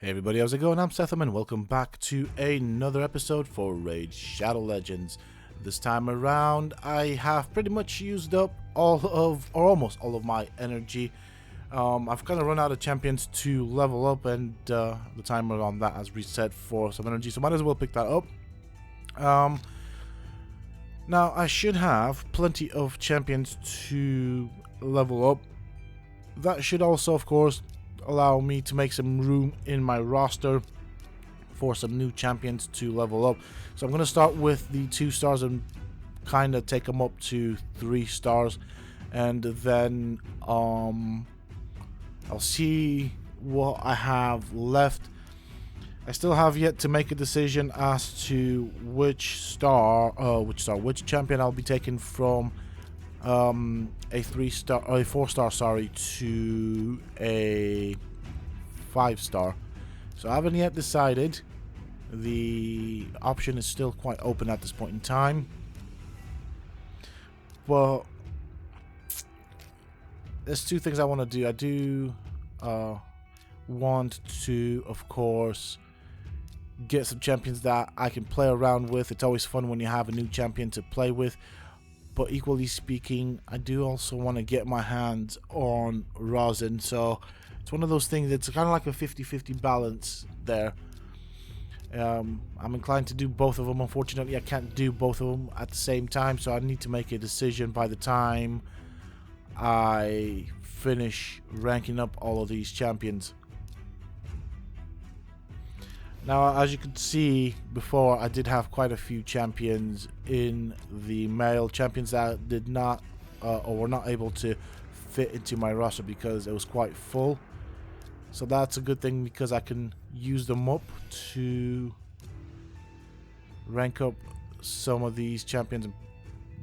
Hey everybody, how's it going? I'm Sethum and welcome back to another episode for Raid Shadow Legends. This time around, I have pretty much used up almost all of my energy. I've kind of run out of champions to level up, and the timer on that has reset for some energy, so might as well pick that up. Now, I should have plenty of champions to level up. That should also, of course, allow me to make some room in my roster for some new champions to level up. So I'm going to start with the 2 stars and kind of take them up to 3 stars, and then I'll see what I have left. I still have yet to make a decision as to which champion I'll be taking from a 3-star or a 4-star, sorry, to a 5-star. So I haven't yet decided. The option is still quite open at this point in time, but there's 2 things I want to do. I do want to, of course, get some champions that I can play around with. It's always fun when you have a new champion to play with. But equally speaking, I do also want to get my hands on Rhazin. So it's one of those things that's kind of like a 50-50 balance there. I'm inclined to do both of them. Unfortunately, I can't do both of them at the same time. So I need to make a decision by the time I finish ranking up all of these champions. Now, as you can see before, I did have quite a few champions in the mail, champions that did not or were not able to fit into my roster because it was quite full. So that's a good thing because I can use them up to rank up some of these champions and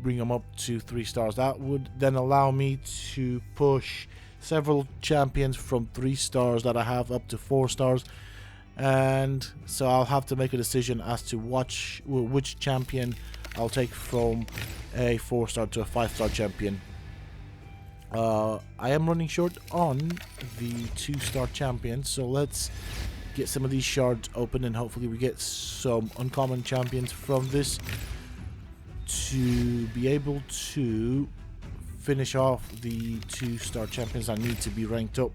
bring them up to 3 stars. That would then allow me to push several champions from 3 stars that I have up to 4 stars. And so I'll have to make a decision as to which champion I'll take from a 4-star to a 5-star champion. I am running short on the 2-star champion, so let's get some of these shards open and hopefully we get some uncommon champions from this to be able to finish off the 2-star champions I need to be ranked up.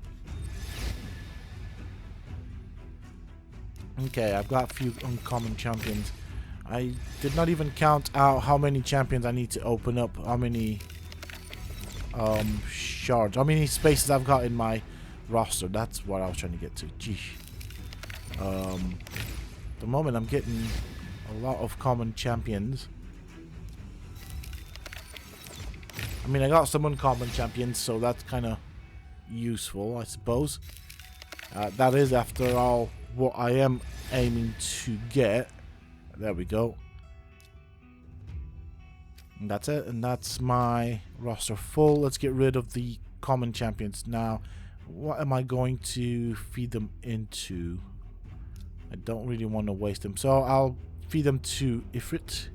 Okay, I've got a few uncommon champions. I did not even count out how many champions I need to open up, how many shards, how many spaces I've got in my roster. That's what I was trying to get to. Geesh. At the moment I'm getting a lot of common champions. I mean, I got some uncommon champions, so that's kind of useful, I suppose. That is, after all, what I am aiming to get. There we go. And that's it, and that's my roster full. Let's get rid of the common champions. Now, what am I going to feed them into? I don't really want to waste them, so I'll feed them to Ifrit,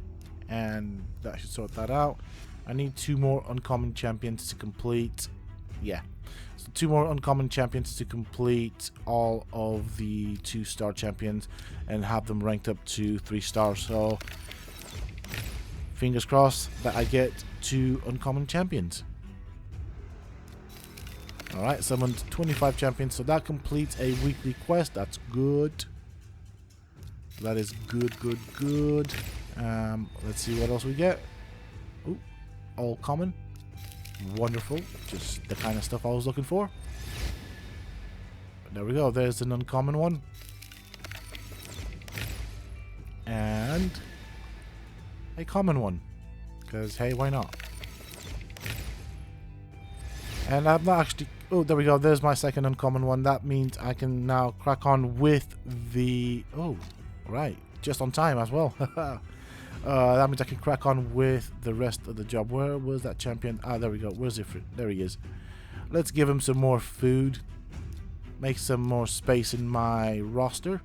and that should sort that out. I need 2 more uncommon champions to complete. Yeah. So 2 more uncommon champions to complete all of the 2-star champions and have them ranked up to 3 stars. So fingers crossed that I get 2 uncommon champions. Alright, summoned 25 champions, so that completes a weekly quest. That's good. That is good. Let's see what else we get. Ooh, all common. Wonderful, just the kind of stuff I was looking for. There we go, there's an uncommon one. And a common one, because hey, why not? And I'm not actually, oh, there we go, there's my second uncommon one. That means I can now crack on with the, oh, right, just on time as well. That means I can crack on with the rest of the job. Where was that champion? Ah, there we go. Where's Ifrit? There he is. Let's give him some more food. Make some more space in my roster.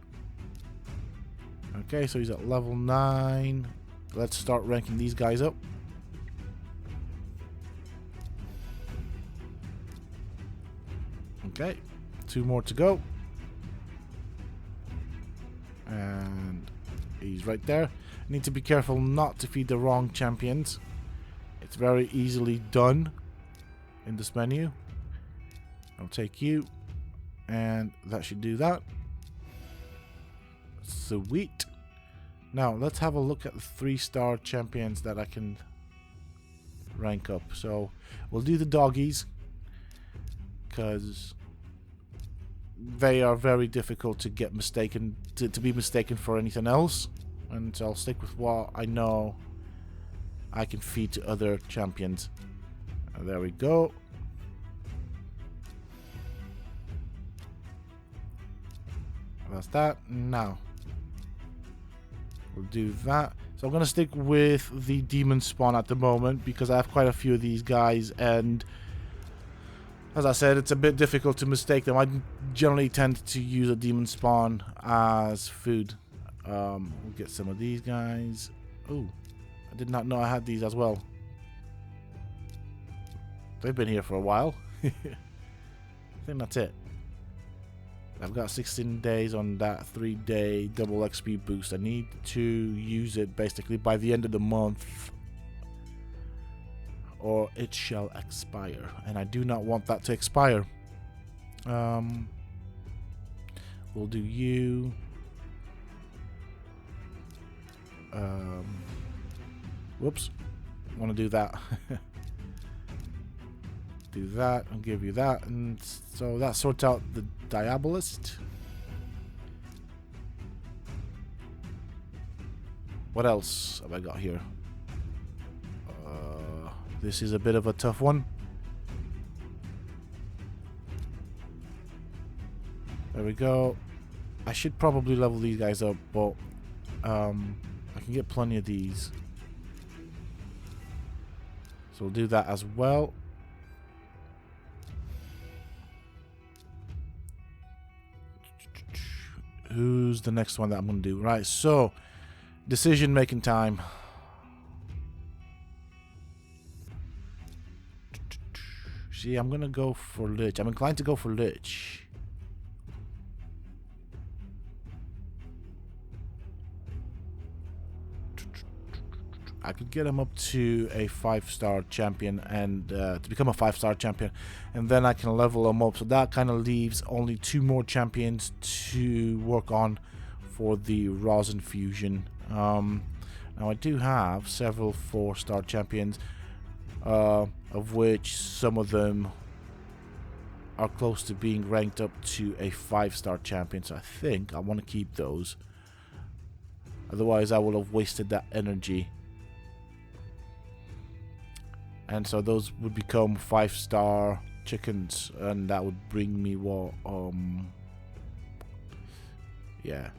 Okay, so he's at level 9. Let's start ranking these guys up. Okay, 2 more to go. He's right there. Need to be careful not to feed the wrong champions. It's very easily done in this menu. I'll take you, and that should do that. Sweet. Now let's have a look at the 3-star champions that I can rank up. So we'll do the doggies, because they are very difficult to get mistaken to be mistaken for anything else, and so I'll stick with what I know I can feed to other champions. There we go. That's that. Now we'll do that. So I'm going to stick with the demon spawn at the moment because I have quite a few of these guys, and as I said, it's a bit difficult to mistake them. I generally tend to use a demon spawn as food. We'll get some of these guys. Oh, I did not know I had these as well. They've been here for a while. I think that's it. I've got 16 days on that 3-day double XP boost. I need to use it basically by the end of the month, or it shall expire, and I do not want that to expire. We'll do you. Whoops, want to do that. Do that and give you that, and so that sorts out the Diabolist. What else have I got here? This is a bit of a tough one. There we go. I should probably level these guys up, but I can get plenty of these, so we'll do that as well. Who's the next one that I'm going to do? Right, so decision making time. See, I'm going to go for Lich. I'm inclined to go for Lich. I could get him up to a 5-star champion, and to become a 5-star champion, and then I can level him up. So that kind of leaves only 2 more champions to work on for the Rhazin fusion. Now I do have several 4-star champions, of which some of them are close to being ranked up to a 5-star champion. So I think I want to keep those. Otherwise I will have wasted that energy. And so those would become 5-star chickens, and that would bring me what, yeah,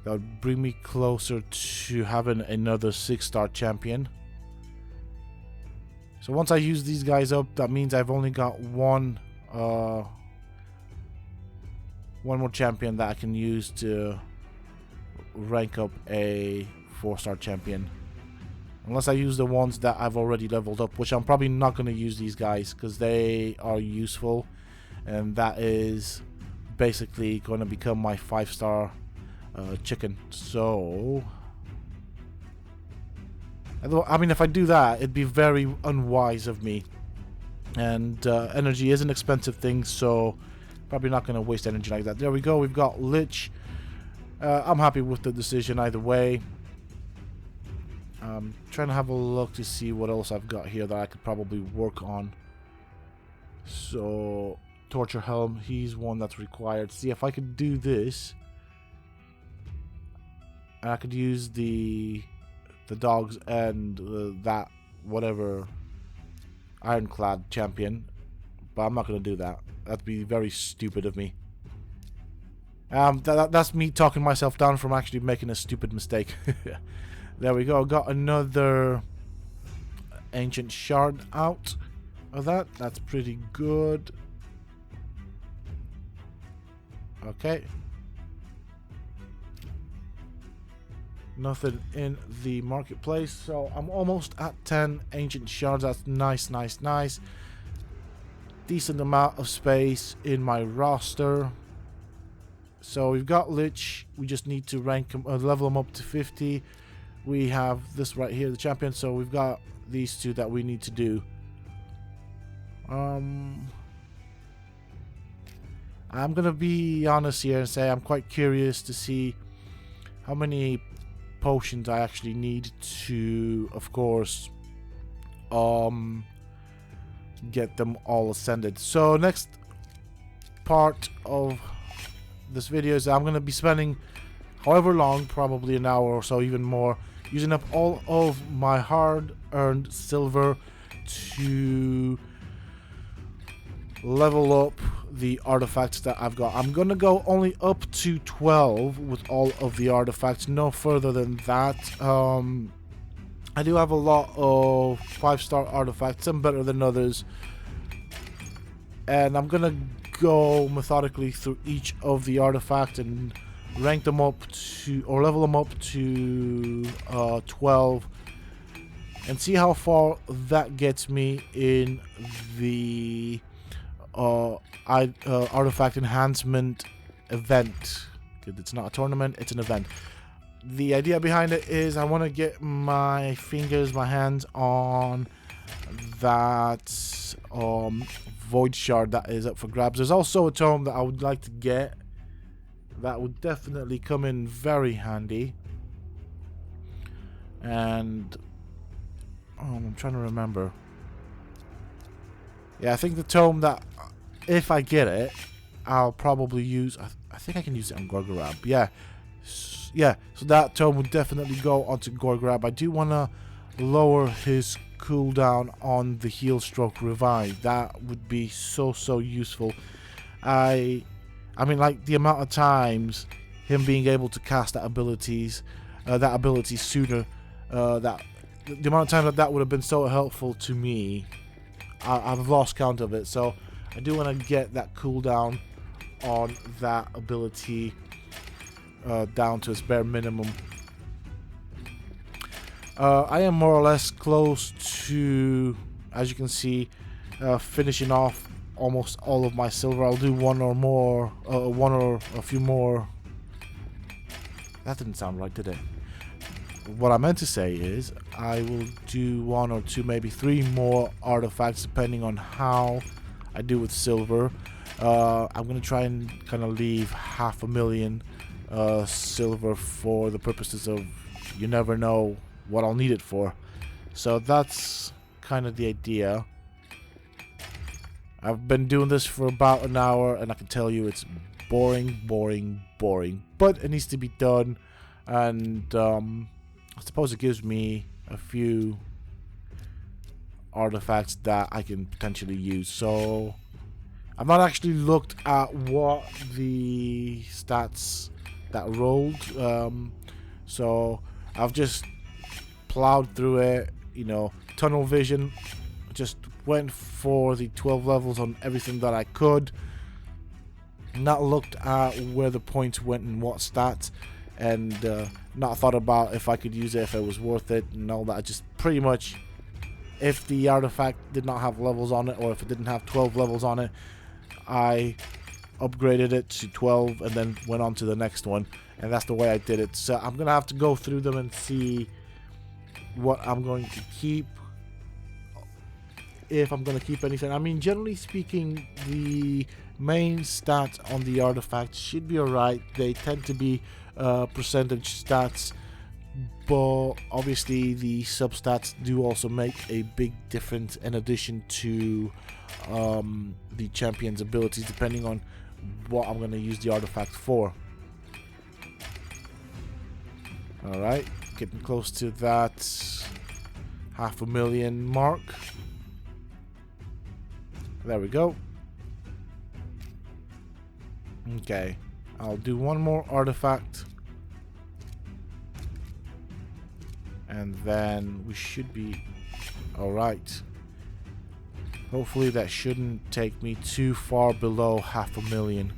that would bring me closer to having another 6-star champion. So once I use these guys up, that means I've only got one more champion that I can use to rank up a 4-star champion. Unless I use the ones that I've already leveled up, which I'm probably not going to use these guys because they are useful, and that is basically going to become my 5-star chicken. So, I mean, if I do that, it'd be very unwise of me, and energy is an expensive thing, so probably not going to waste energy like that. There we go, we've got Lich. I'm happy with the decision either way. Trying to have a look to see what else I've got here that I could probably work on. So, Torture Helm, he's one that's required. See if I could do this, and I could use the dogs and that whatever Ironclad champion, but I'm not going to do that. That'd be very stupid of me. That's me talking myself down from actually making a stupid mistake. There we go. Got another ancient shard out of that. That's pretty good. Okay. Nothing in the marketplace, so I'm almost at 10 ancient shards. That's nice, nice, nice. Decent amount of space in my roster. So we've got Lich. We just need to rank him, level him up to 50. We have this right here, the champion. So we've got these two that we need to do. I'm gonna be honest here and say I'm quite curious to see how many potions I actually need to, of course, get them all ascended. So next part of this video is I'm gonna be spending however long, probably an hour or so, even more, using up all of my hard-earned silver to level up the artifacts that I've got. I'm gonna go only up to 12 with all of the artifacts, no further than that. I do have a lot of 5-star artifacts, some better than others, and I'm gonna go methodically through each of the artifacts and rank them up to, or level them up to 12, and see how far that gets me in the artifact enhancement event. It's not a tournament, it's an event. The idea behind it is I want to get my hands on that void shard that is up for grabs. There's also a tome that I would like to get that would definitely come in very handy, and I'm trying to remember. Yeah, I think the tome that, if I get it, I'll probably use. I think I can use it on Gorgorab. Yeah, so that tome would definitely go onto Gorgorab. I do want to lower his cooldown on the heal stroke revive. That would be so useful. I mean, like, the amount of times him being able to cast that ability sooner, that the amount of time that would have been so helpful to me. I've lost count of it, so I do want to get that cooldown on that ability down to its bare minimum. I am more or less close to, as you can see, finishing off almost all of my silver. I'll do one or a few more. That didn't sound right, did it? What I meant to say is I will do 1 or 2, maybe 3 more artifacts depending on how I do with silver. I'm going to try and kind of leave 500,000 silver for the purposes of, you never know what I'll need it for. So that's kind of the idea. I've been doing this for about an hour, and I can tell you it's boring, but it needs to be done, and I suppose it gives me a few artifacts that I can potentially use. So I've not actually looked at what the stats that rolled, so I've just plowed through it, you know, tunnel vision, just went for the 12 levels on everything that I could, not looked at where the points went and what stats, and not thought about if I could use it, if it was worth it and all that. I just pretty much, if the artifact did not have levels on it, or if it didn't have 12 levels on it, I upgraded it to 12 and then went on to the next one, and that's the way I did it. So I'm gonna have to go through them and see what I'm going to keep, if I'm going to keep anything. I mean, generally speaking, the main stats on the artifacts should be alright. They tend to be percentage stats, but obviously the substats do also make a big difference in addition to the champion's abilities, depending on what I'm going to use the artifact for. Alright, getting close to that 500,000 mark. There we go. Okay, I'll do one more artifact, and then we should be alright. Hopefully that shouldn't take me too far below 500,000.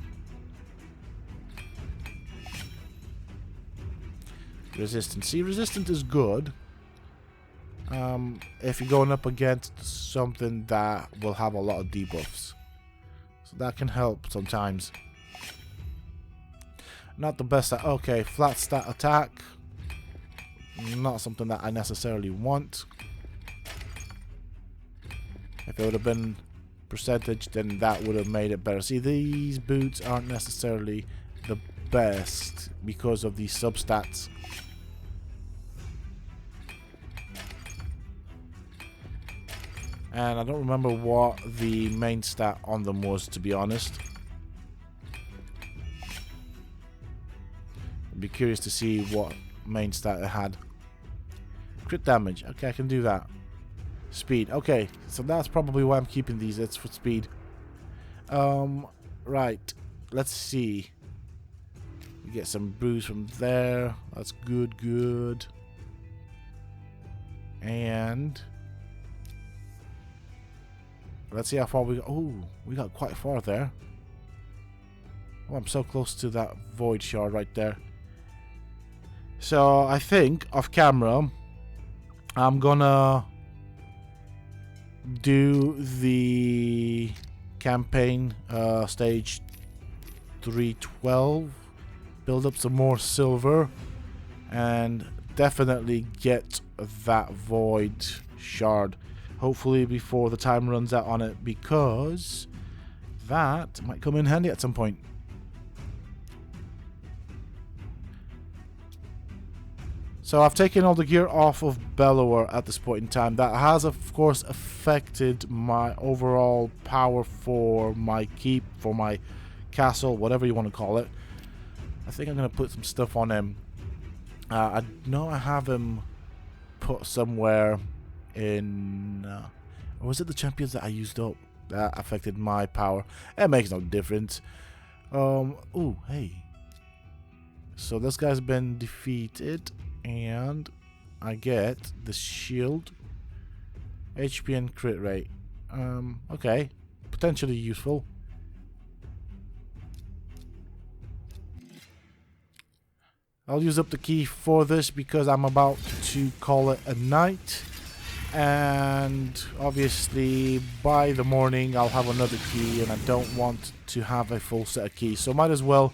Resistance. See, resistance is good if you're going up against something that will have a lot of debuffs. So that can help sometimes. Not the best at, okay, flat stat attack. Not something that I necessarily want. If it would have been percentage, then that would have made it better. See, these boots aren't necessarily the best because of these substats. And I don't remember what the main stat on them was, to be honest. I'd be curious to see what main stat it had. Crit damage. Okay, I can do that. Speed. Okay, so that's probably why I'm keeping these. It's for speed. Right. Let's see. We get some brews from there. That's good, good. And let's see how far we go. Oh, we got quite far there. Oh, I'm so close to that void shard right there. So I think off camera, I'm gonna do the campaign stage 312, build up some more silver, and definitely get that void shard. Hopefully before the time runs out on it, because that might come in handy at some point. So I've taken all the gear off of Bellower at this point in time. That has of course affected my overall power for my keep, for my castle, whatever you want to call it. I think I'm going to put some stuff on him. I know I have him put somewhere in... or was it the champions that I used up that affected my power? It makes no difference. Ooh, hey. So this guy's been defeated. And I get the shield, HP and crit rate. Okay, potentially useful. I'll use up the key for this because I'm about to call it a night. And obviously by the morning I'll have another key, and I don't want to have a full set of keys. So might as well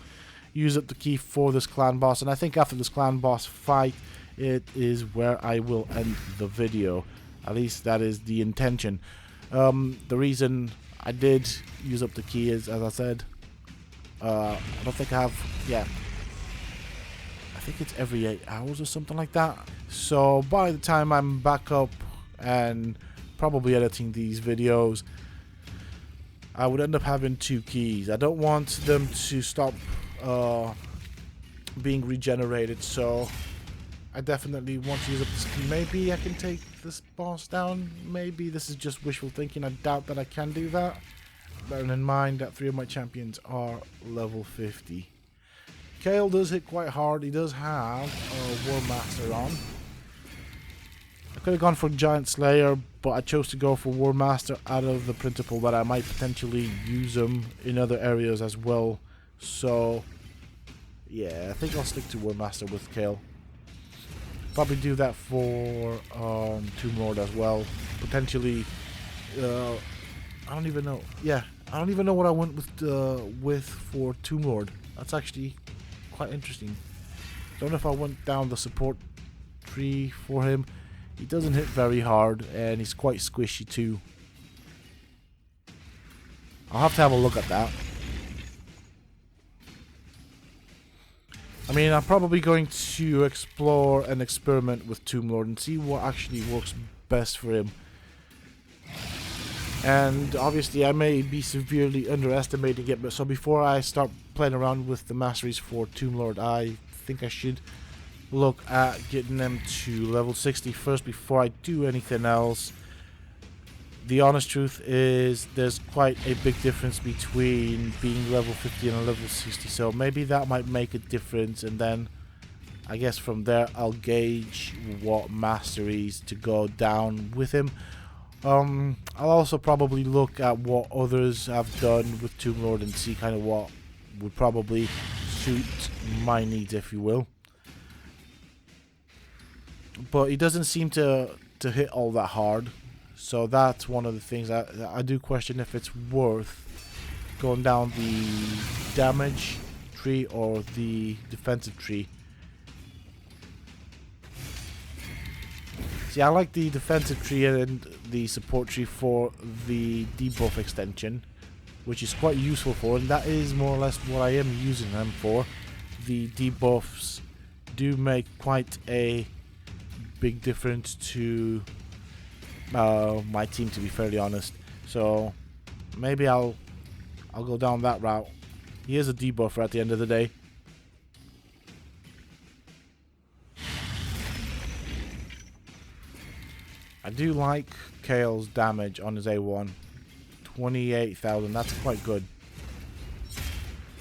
use up the key for this clan boss, and I think after this clan boss fight it is where I will end the video. At least that is the intention. The reason I did use up the key is, as I said, I don't think I have, yeah, I think it's every 8 hours or something like that. So by the time I'm back up and probably editing these videos, I would end up having 2 keys. I don't want them to stop being regenerated, so I definitely want to use up this key. Maybe I can take this boss down. Maybe this is just wishful thinking. I doubt that I can do that, bearing in mind that 3 of my champions are level 50. Kale does hit quite hard. He does have a War Master on. I could have gone for Giant Slayer, but I chose to go for War Master out of the principle that I might potentially use him in other areas as well. So yeah, I think I'll stick to War Master with Kale. Probably do that for Tomb Lord as well. Potentially, I don't even know. Yeah, I don't even know what I went with for Tomb Lord. That's actually quite interesting. Don't know if I went down the support tree for him. He doesn't hit very hard, and he's quite squishy too. I'll have to have a look at that. I mean, I'm probably going to explore and experiment with Tomb Lord and see what actually works best for him. And obviously I may be severely underestimating it, but so before I start playing around with the masteries for Tomb Lord, I think I should look at getting them to level 60 first before I do anything else. The honest truth is there's quite a big difference between being level 50 and level 60, so maybe that might make a difference, and then I guess from there I'll gauge what masteries to go down with him. I'll also probably look at what others have done with Tomb Lord and see kind of what would probably suit my needs, if you will. But he doesn't seem to hit all that hard. So that's one of the things I do question if it's worth going down the damage tree or the defensive tree. See, I like the defensive tree and the support tree for the debuff extension, which is quite useful for, and that is more or less what I am using them for. The debuffs do make quite a big difference to my team, to be fairly honest. So maybe I'll go down that route. He is a debuffer at the end of the day. I do like Kale's damage on his A1. 28,000, that's quite good.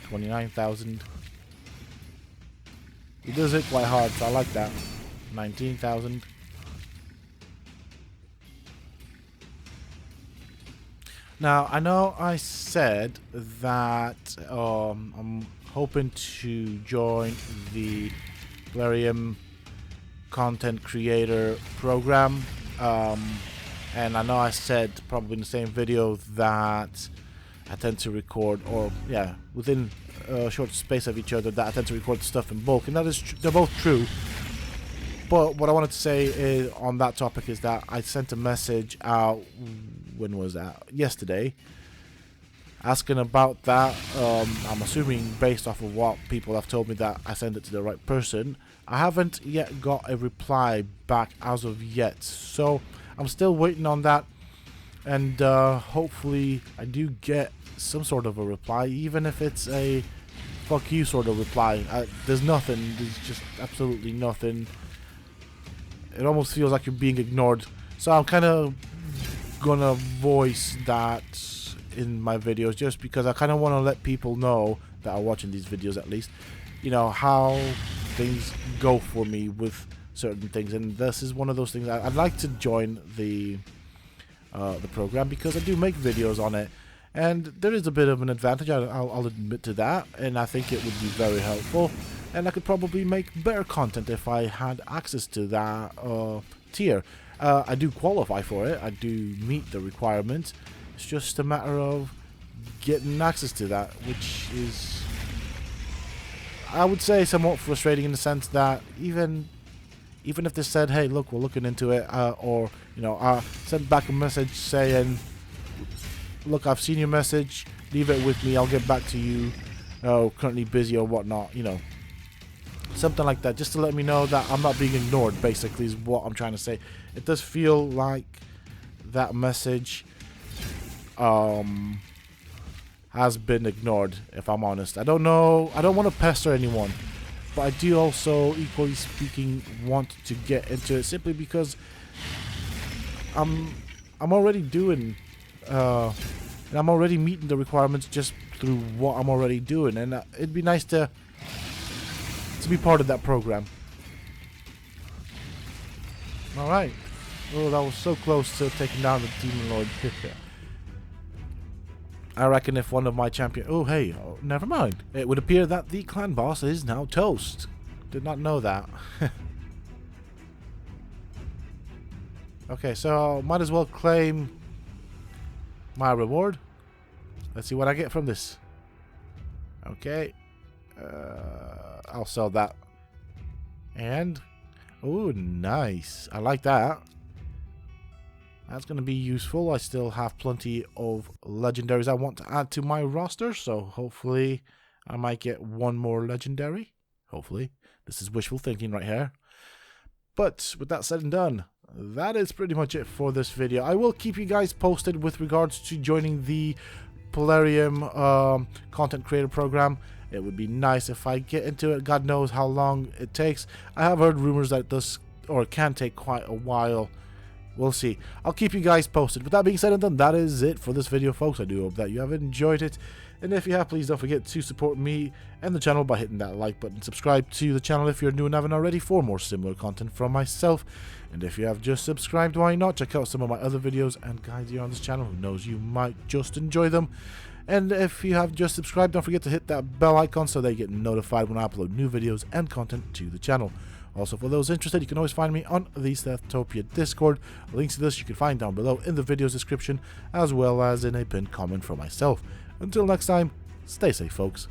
29,000. He does it quite hard, so I like that. 19,000. Now, I know I said that I'm hoping to join the Plarium content creator program. And I know I said probably in the same video that I tend to record, or yeah, within a short space of each other, that I tend to record stuff in bulk, and that is they're both true. But what I wanted to say is, on that topic, is that I sent a message out, when was that? Yesterday, asking about that. I'm assuming based off of what people have told me that I sent it to the right person. I haven't yet got a reply back as of yet, so I'm still waiting on that, and hopefully I do get some sort of a reply, even if it's a fuck you sort of reply. There's nothing, there's just absolutely nothing. It almost feels like you're being ignored, so I'm kind of gonna voice that in my videos, just because I kind of want to let people know that are watching these videos, at least, you know, how things go for me with certain things, and this is one of those things. I'd like to join the program because I do make videos on it, and there is a bit of an advantage, I'll admit to that, and I think it would be very helpful, and I could probably make better content if I had access to that tier. I do qualify for it, I do meet the requirements. It's just a matter of getting access to that, which is, I would say, somewhat frustrating, in the sense that even if they said, hey, look, we're looking into it, or, you know, send back a message saying, look, I've seen your message, leave it with me, I'll get back to you, currently busy or whatnot, you know, something like that, just to let me know that I'm not being ignored, basically, is what I'm trying to say. It does feel like that message has been ignored, if I'm honest. I don't know, I don't want to pester anyone, but I do also, equally speaking, want to get into it, simply because I'm already doing and I'm already meeting the requirements just through what I'm already doing, and it'd be nice to be part of that program. Alright. Oh, that was so close to taking down the Demon Lord. I reckon if one of my champion... Oh, hey. Oh, never mind. It would appear that the clan boss is now toast. Did not know that. Okay, so might as well claim my reward. Let's see what I get from this. Okay. I'll sell that. And... oh, nice. I like that. That's going to be useful. I still have plenty of legendaries I want to add to my roster, so hopefully I might get one more legendary. Hopefully. This is wishful thinking right here. But with that said and done, that is pretty much it for this video. I will keep you guys posted with regards to joining the Plarium content creator program. It would be nice if I get into it. God knows how long it takes. I have heard rumors that it does, or it can take quite a while. We'll see. I'll keep you guys posted. With that being said and done, that is it for this video, folks. I do hope that you have enjoyed it. And if you have, please don't forget to support me and the channel by hitting that like button. Subscribe to the channel if you're new and haven't already for more similar content from myself. And if you have just subscribed, why not? Check out some of my other videos and guides here on this channel. Who knows, you might just enjoy them. And if you have just subscribed, don't forget to hit that bell icon so that you get notified when I upload new videos and content to the channel. Also, for those interested, you can always find me on the Sethtopia Discord. Links to this you can find down below in the video's description, as well as in a pinned comment from myself. Until next time, stay safe, folks.